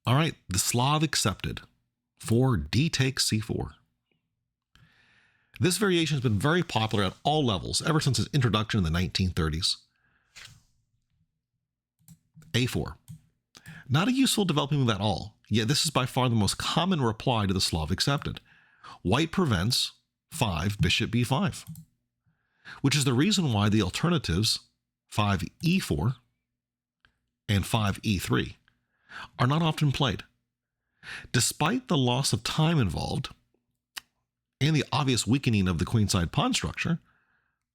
All right, the Slav Accepted for d takes c4. This variation has been very popular at all levels ever since its introduction in the 1930s. a4. Not a useful developing move at all, yet this is by far the most common reply to the Slav Accepted. White prevents 5 bishop b5, which is the reason why the alternatives 5e4 and 5e3 are not often played. Despite the loss of time involved and the obvious weakening of the queenside pawn structure,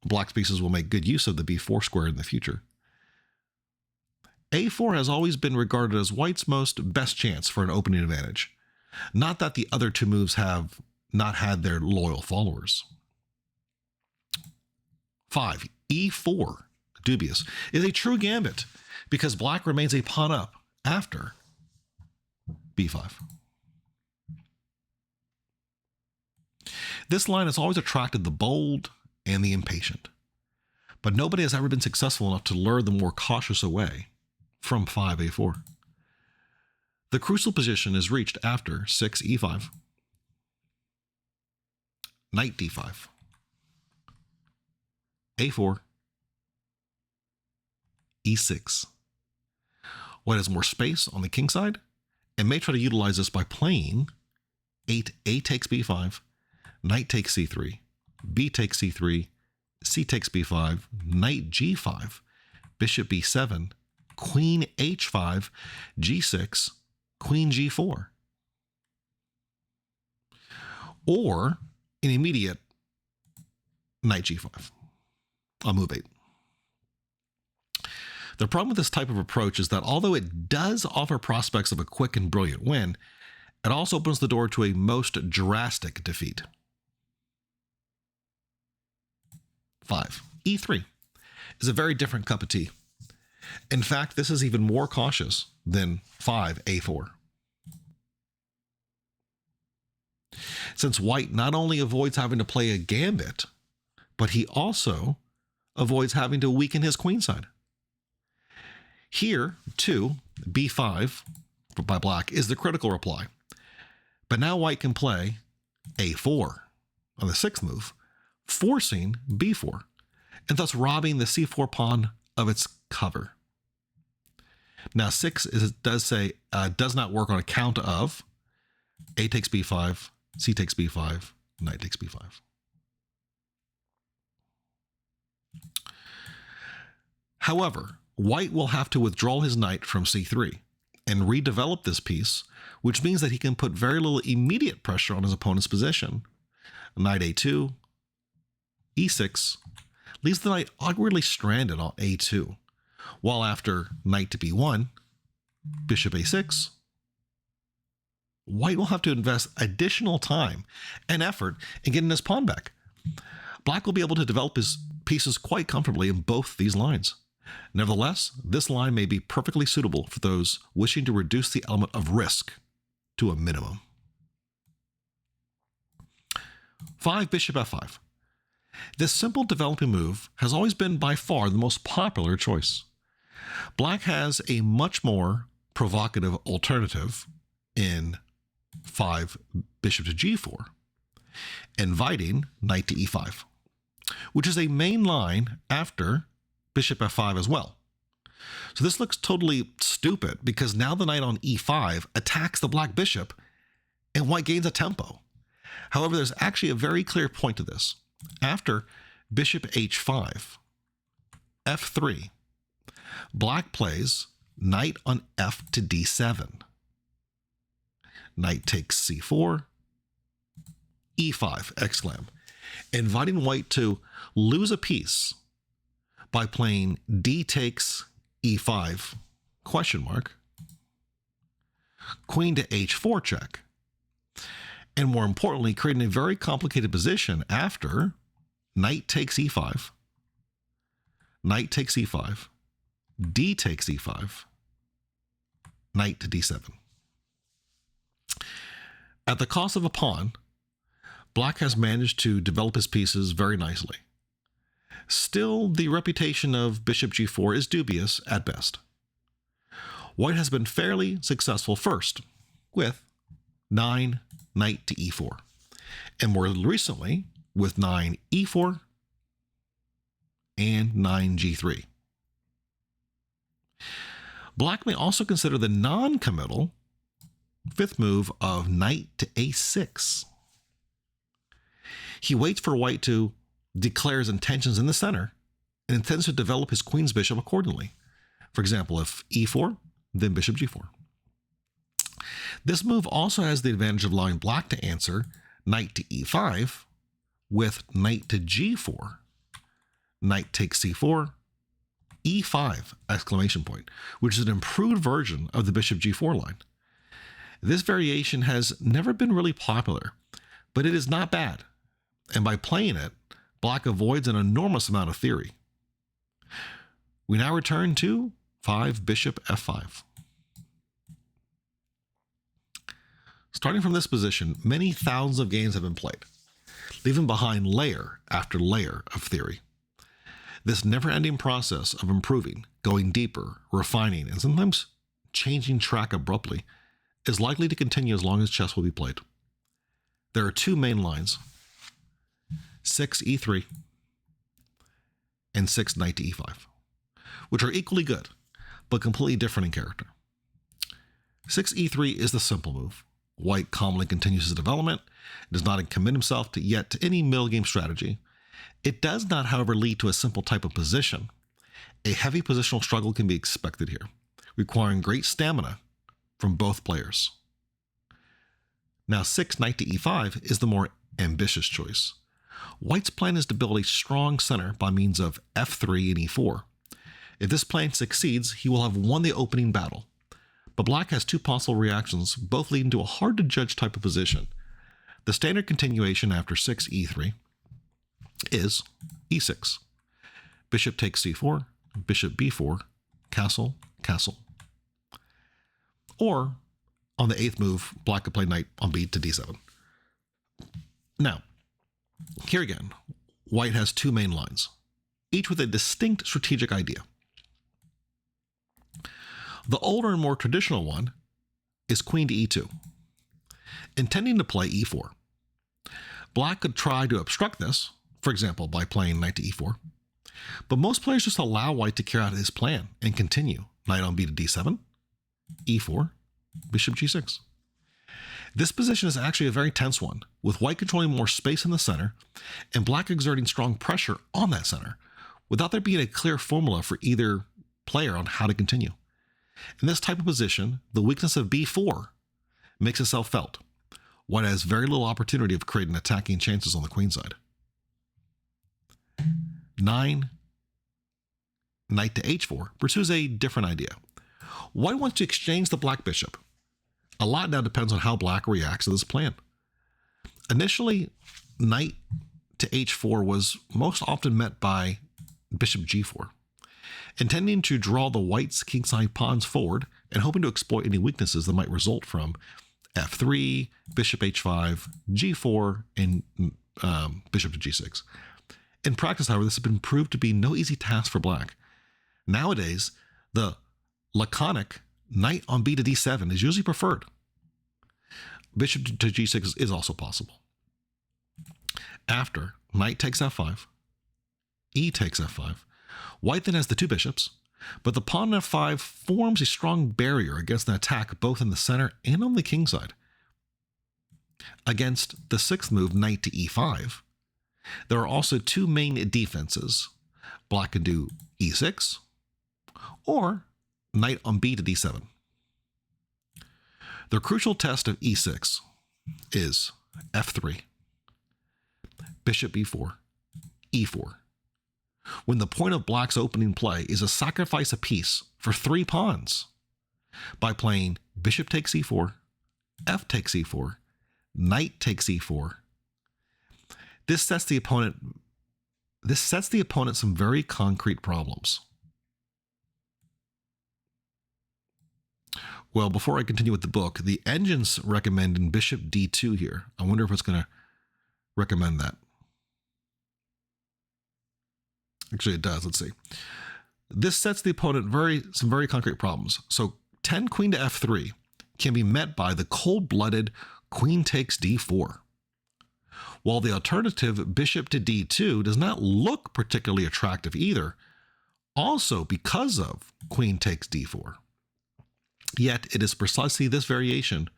black's pieces will make good use of the b4 square in the future. a4 has always been regarded as white's best chance for an opening advantage. Not that the other two moves have not had their loyal followers. 5. e4, dubious, is a true gambit because black remains a pawn up after b5. This line has always attracted the bold and the impatient, but nobody has ever been successful enough to lure the more cautious away from 5a4. The crucial position is reached after 6e5, knight d5, a4, e6. White has more space on the king side and may try to utilize this by playing 8a takes b5, knight takes c3, b takes c3, c takes b5, knight g5, bishop b7, queen h5, g6, queen g4. Or an immediate knight g5 on move 8. The problem with this type of approach is that although it does offer prospects of a quick and brilliant win, it also opens the door to a most drastic defeat. 5. e3 is a very different cup of tea. In fact, this is even more cautious than 5a4. Since white not only avoids having to play a gambit, but he also avoids having to weaken his queenside. Here, too, b5 by black is the critical reply. But now white can play a4 on the 6th move, forcing b4, and thus robbing the c4 pawn of its cover. Now 6 does not work on account of a takes b5, c takes b5, knight takes b5. However, white will have to withdraw his knight from c3 and redevelop this piece, which means that he can put very little immediate pressure on his opponent's position. Knight a2, e6 leaves the knight awkwardly stranded on a2, while after knight to b1, bishop a6, white will have to invest additional time and effort in getting his pawn back. Black will be able to develop his pieces quite comfortably in both these lines. Nevertheless, this line may be perfectly suitable for those wishing to reduce the element of risk to a minimum. 5. Bishop f5. This simple developing move has always been by far the most popular choice. Black has a much more provocative alternative in 5 bishop to g4, inviting knight to e5, which is a main line after bishop f5 as well. So this looks totally stupid because now the knight on e5 attacks the black bishop and white gains a tempo. However, there's actually a very clear point to this. After bishop h5, f3, black plays knight on f to d7. Knight takes c4, e5, exclam, inviting white to lose a piece by playing d takes e5, question mark, queen to h4 check, and more importantly, creating a very complicated position after knight takes e5, knight takes e5, d takes e5, knight to d7. At the cost of a pawn, black has managed to develop his pieces very nicely. Still, the reputation of bishop g4 is dubious at best. White has been fairly successful first with 9 knight to e4, and more recently with 9 e4 and 9 g3. Black may also consider the non-committal fifth move of knight to a6. He waits for white to declare his intentions in the center and intends to develop his queen's bishop accordingly. For example, if e4, then bishop g4. This move also has the advantage of allowing black to answer knight to e5 with knight to g4, knight takes c4, e5 exclamation point, which is an improved version of the bishop g4 line. This variation has never been really popular, but it is not bad, and by playing it, black avoids an enormous amount of theory. We now return to 5 bishop f5. Starting from this position, many thousands of games have been played, leaving behind layer after layer of theory. This never-ending process of improving, going deeper, refining, and sometimes changing track abruptly is likely to continue as long as chess will be played. There are two main lines, 6 e3 and 6 knight to e5, which are equally good, but completely different in character. 6 e3 is the simple move. White calmly continues his development, does not commit himself yet to any middle game strategy. It does not, however, lead to a simple type of position. A heavy positional struggle can be expected here, requiring great stamina from both players. Now 6 knight to e5 is the more ambitious choice. White's plan is to build a strong center by means of f3 and e4. If this plan succeeds, he will have won the opening battle. But black has two possible reactions, both leading to a hard-to-judge type of position. The standard continuation after 6 e3 is e6. Bishop takes c4, bishop b4, castle, castle. Or, on the 8th move, black could play knight on b to d7. Now, here again, white has two main lines, each with a distinct strategic idea. The older and more traditional one is queen to e2, intending to play e4. Black could try to obstruct this, for example, by playing knight to e4, but most players just allow white to carry out his plan and continue knight on b to d7, e4, bishop g6. This position is actually a very tense one, with white controlling more space in the center and black exerting strong pressure on that center, without there being a clear formula for either player on how to continue. In this type of position, the weakness of b4 makes itself felt. White has very little opportunity of creating attacking chances on the queen side. 9 knight to h4 pursues a different idea. White wants to exchange the black bishop. A lot now depends on how black reacts to this plan. Initially, knight to h4 was most often met by bishop g4, intending to draw the white's kingside pawns forward and hoping to exploit any weaknesses that might result from f3, bishop h5, g4, and bishop to g6. In practice, however, this has been proved to be no easy task for black. Nowadays, the laconic knight on b to d7 is usually preferred. Bishop to g6 is also possible. After knight takes f5, e takes f5, white then has the two bishops, but the pawn on f5 forms a strong barrier against an attack both in the center and on the king side. Against the 6th move, knight to e5, there are also two main defenses. Black can do e6 or knight on b to d7. The crucial test of e6 is f3, bishop b4, e4. When the point of black's opening play is to sacrifice a piece for 3 pawns by playing bishop takes e4, f takes e4, knight takes e4. This sets the opponent some very concrete problems. Well, before I continue with the book, the engine's recommending bishop d2 here. I wonder if it's going to recommend that. Actually, it does. Let's see. This sets the opponent some very concrete problems. So pretend queen to f3 can be met by the cold-blooded queen takes d4. While the alternative bishop to d2 does not look particularly attractive either, also because of queen takes d4. Yet it is precisely this variation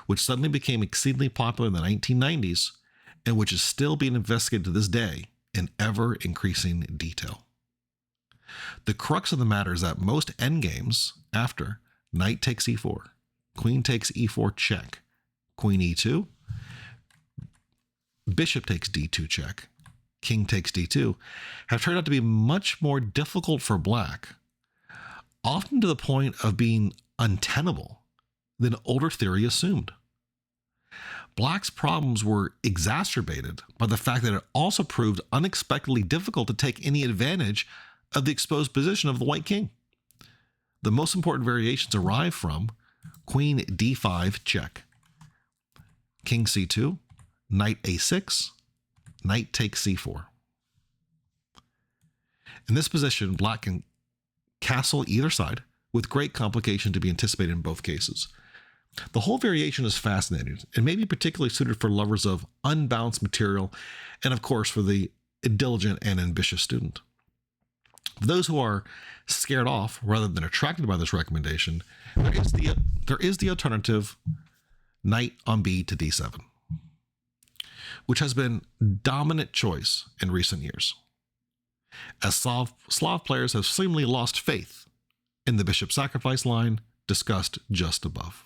which suddenly became exceedingly popular in the 1990s and which is still being investigated to this day in ever-increasing detail. The crux of the matter is that most endgames after knight takes e4, queen takes e4 check, queen e2, bishop takes d2 check, king takes d2, have turned out to be much more difficult for black, often to the point of being untenable than older theory assumed. Black's problems were exacerbated by the fact that it also proved unexpectedly difficult to take any advantage of the exposed position of the white king. The most important variations arrive from queen d5 check, king c2, knight a6, knight takes c4. In this position, black can castle either side with great complication to be anticipated in both cases. The whole variation is fascinating and may be particularly suited for lovers of unbalanced material and, of course, for the diligent and ambitious student. For those who are scared off rather than attracted by this recommendation, there is the alternative knight on b to d7, which has been dominant choice in recent years, as Slav players have seemingly lost faith in the bishop sacrifice line discussed just above.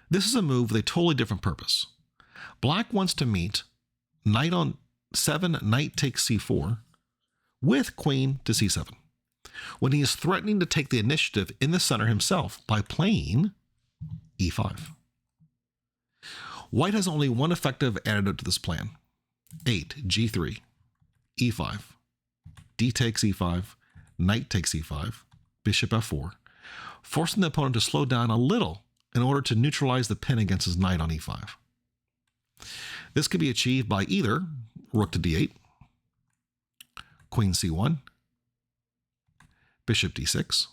This is a move with a totally different purpose. Black wants to meet knight on 7, knight takes c4 with queen to c7, when he is threatening to take the initiative in the center himself by playing e5. White has only one effective antidote to this plan. 8, g3, e5, d takes e5, knight takes e5, bishop f4, forcing the opponent to slow down a little in order to neutralize the pin against his knight on e5. This could be achieved by either rook to d8, queen c1, bishop d6,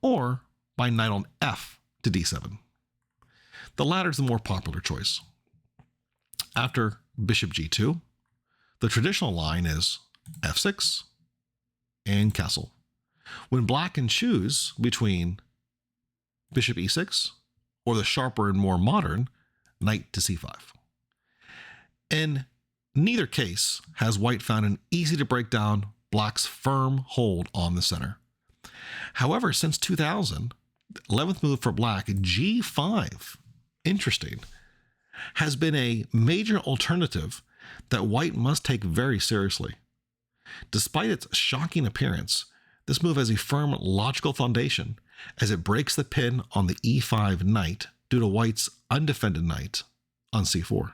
or by knight on f to d7. The latter is the more popular choice. After bishop g2, the traditional line is f6 and castle, when black can choose between bishop e6 or the sharper and more modern knight to c5. In neither case has white found an easy to break down black's firm hold on the center. However, since 2000, the 11th move for black, g5, interesting, has been a major alternative that white must take very seriously. Despite its shocking appearance, this move has a firm logical foundation as it breaks the pin on the e5 knight due to white's undefended knight on c4.